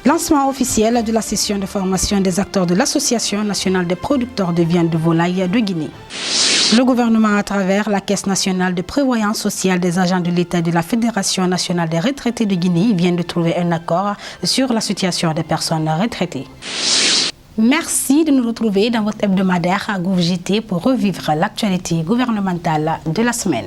Lancement officiel de la session de formation des acteurs de l'Association nationale des producteurs de viande de volaille de Guinée. Le gouvernement, à travers la Caisse nationale de prévoyance sociale des agents de l'État et de la Fédération nationale des retraités de Guinée, vient de trouver un accord sur la situation des personnes retraitées. Merci de nous retrouver dans votre hebdomadaire à Gouv JT pour revivre l'actualité gouvernementale de la semaine.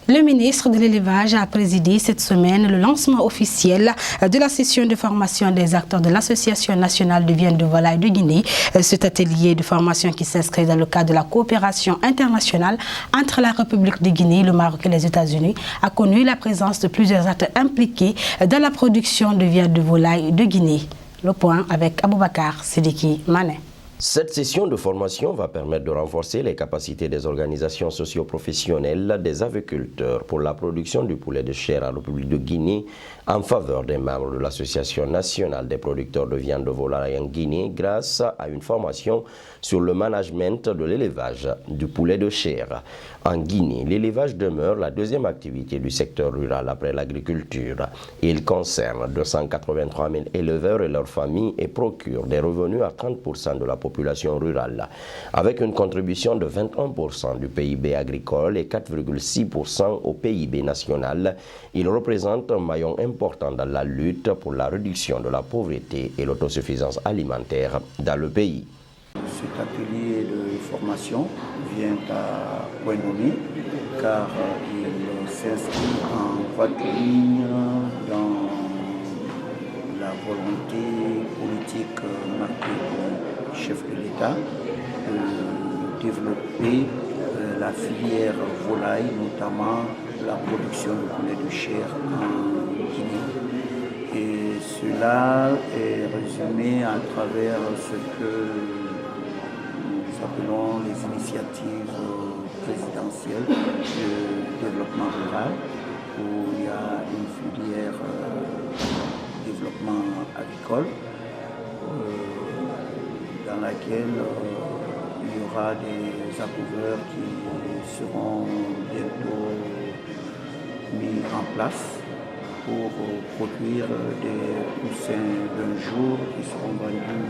Le ministre de l'Élevage a présidé cette semaine le lancement officiel de la session de formation des acteurs de l'Association nationale de viande de volaille de Guinée. Cet atelier de formation qui s'inscrit dans le cadre de la coopération internationale entre la République de Guinée, le Maroc et les États-Unis a connu la présence de plusieurs acteurs impliqués dans la production de viande de volaille de Guinée. Le point avec Aboubakar Sidiki Mané. Cette session de formation va permettre de renforcer les capacités des organisations socio-professionnelles des aviculteurs pour la production du poulet de chair en République de Guinée en faveur des membres de l'Association nationale des producteurs de viande de volaille en Guinée grâce à une formation sur le management de l'élevage du poulet de chair. En Guinée, l'élevage demeure la deuxième activité du secteur rural après l'agriculture. Il concerne 283 000 éleveurs et leurs familles et procure des revenus à 30% de la population rurale, avec une contribution de 21% du PIB agricole et 4,6% au PIB national. Il représente un maillon important dans la lutte pour la réduction de la pauvreté et l'autosuffisance alimentaire dans le pays. Cet atelier de formation vient à point nommé car il s'inscrit en droite ligne dans la volonté politique marquée par le chef de l'État de développer la filière volaille, notamment la production de poulet de chair en Guinée. Et cela est résumé à travers ce que nous appelons les initiatives présidentielles de développement rural, où il y a une filière développement agricole, dans laquelle il y aura des accouveurs qui seront bientôt mis en place pour produire des poussins d'un jour qui seront vendus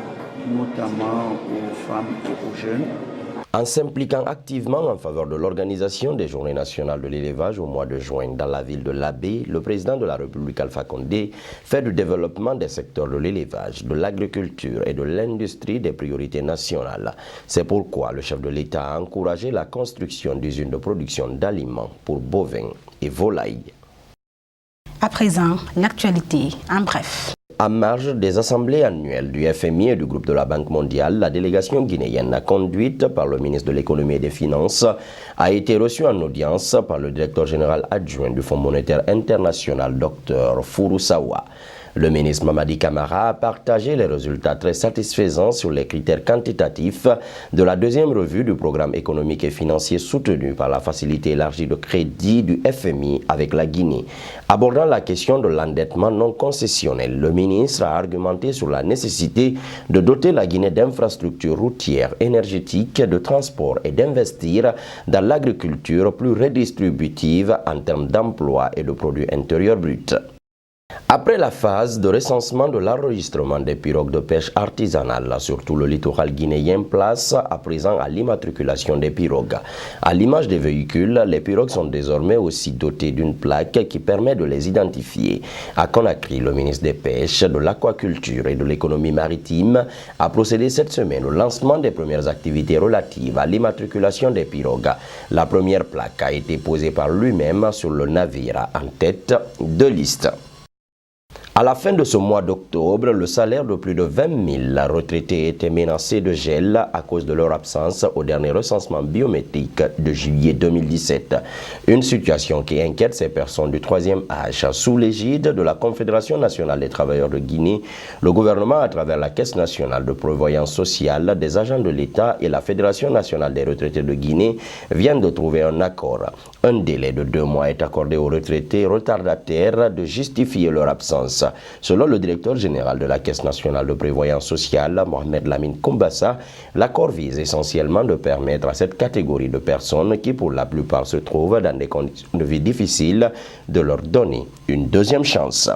notamment aux femmes et aux jeunes. En s'impliquant activement en faveur de l'organisation des Journées nationales de l'élevage au mois de juin dans la ville de Labé, le président de la République Alpha Condé fait du développement des secteurs de l'élevage, de l'agriculture et de l'industrie des priorités nationales. C'est pourquoi le chef de l'État a encouragé la construction d'usines de production d'aliments pour bovins et volailles. À présent, l'actualité en bref. En marge des assemblées annuelles du FMI et du groupe de la Banque mondiale, la délégation guinéenne conduite par le ministre de l'économie et des finances a été reçue en audience par le directeur général adjoint du Fonds monétaire international, Dr Furusawa. Le ministre Mamadi Camara a partagé les résultats très satisfaisants sur les critères quantitatifs de la deuxième revue du programme économique et financier soutenu par la facilité élargie de crédit du FMI avec la Guinée. Abordant la question de l'endettement non concessionnel, le ministre a argumenté sur la nécessité de doter la Guinée d'infrastructures routières, énergétiques, de transport et d'investir dans l'agriculture plus redistributive en termes d'emploi et de produits intérieurs bruts. Après la phase de recensement de l'enregistrement des pirogues de pêche artisanales sur tout le littoral guinéen, place à présent à l'immatriculation des pirogues. À l'image des véhicules, les pirogues sont désormais aussi dotées d'une plaque qui permet de les identifier. À Conakry, le ministre des Pêches, de l'Aquaculture et de l'Économie maritime a procédé cette semaine au lancement des premières activités relatives à l'immatriculation des pirogues. La première plaque a été posée par lui-même sur le navire en tête de liste. À la fin de ce mois d'octobre, le salaire de plus de 20 000 retraités était menacé de gel à cause de leur absence au dernier recensement biométrique de juillet 2017. Une situation qui inquiète ces personnes du troisième âge. Sous l'égide de la Confédération nationale des travailleurs de Guinée, le gouvernement, à travers la Caisse nationale de prévoyance sociale, des agents de l'État et la Fédération nationale des retraités de Guinée, viennent de trouver un accord. Un délai de 2 mois est accordé aux retraités retardataires de justifier leur absence. Selon le directeur général de la Caisse nationale de prévoyance sociale, Mohamed Lamine Koumbassa, l'accord vise essentiellement de permettre à cette catégorie de personnes qui pour la plupart se trouvent dans des conditions de vie difficiles de leur donner une deuxième chance.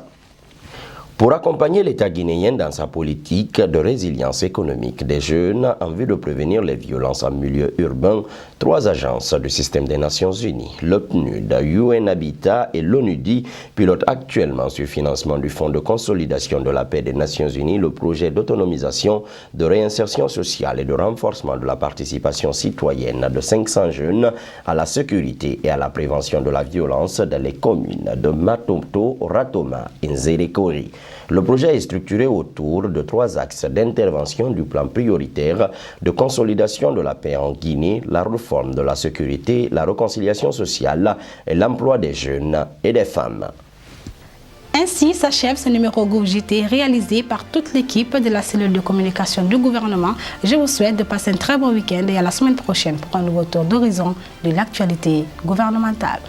pour accompagner l'État guinéen dans sa politique de résilience économique des jeunes en vue de prévenir les violences en milieu urbain. 3 agences du système des Nations Unies, le PNUD, UN Habitat et l'ONUDI, pilotent actuellement sur financement du Fonds de consolidation de la paix des Nations Unies le projet d'autonomisation, de réinsertion sociale et de renforcement de la participation citoyenne de 500 jeunes à la sécurité et à la prévention de la violence dans les communes de Matoto, Ratoma et Nzerekori. Le projet est structuré autour de 3 axes d'intervention du plan prioritaire de consolidation de la paix en Guinée, la réforme de la sécurité, la réconciliation sociale et l'emploi des jeunes et des femmes. Ainsi s'achève ce numéro Groupe JT réalisé par toute l'équipe de la cellule de communication du gouvernement. Je vous souhaite de passer un très bon week-end et à la semaine prochaine pour un nouveau tour d'horizon de l'actualité gouvernementale.